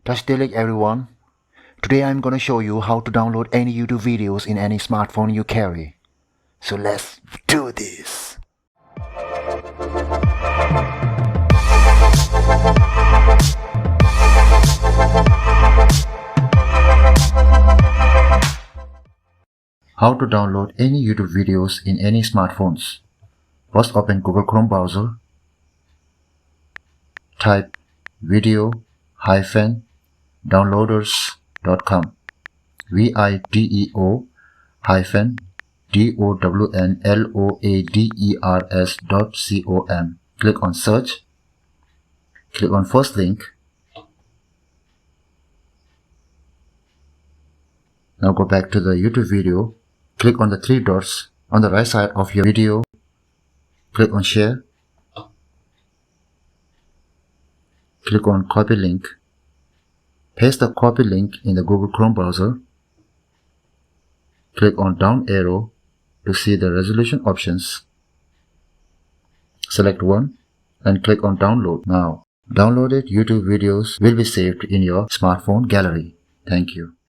Tashi Delek everyone. Today I'm gonna show you how to download any YouTube videos in any smartphone you carry. So let's do this. How to download any YouTube videos in any smartphones. First open Google Chrome browser. Type video-downloaders.com. video-downloaders.com. Click on search. Click on first link. Now go back to the YouTube video. Click on the three dots on the right side of your video. Click on share. Click on copy link. Paste the copy link in the Google Chrome browser. Click on down arrow to see the resolution options. Select one and click on download. Now, downloaded YouTube videos will be saved in your smartphone gallery. Thank you.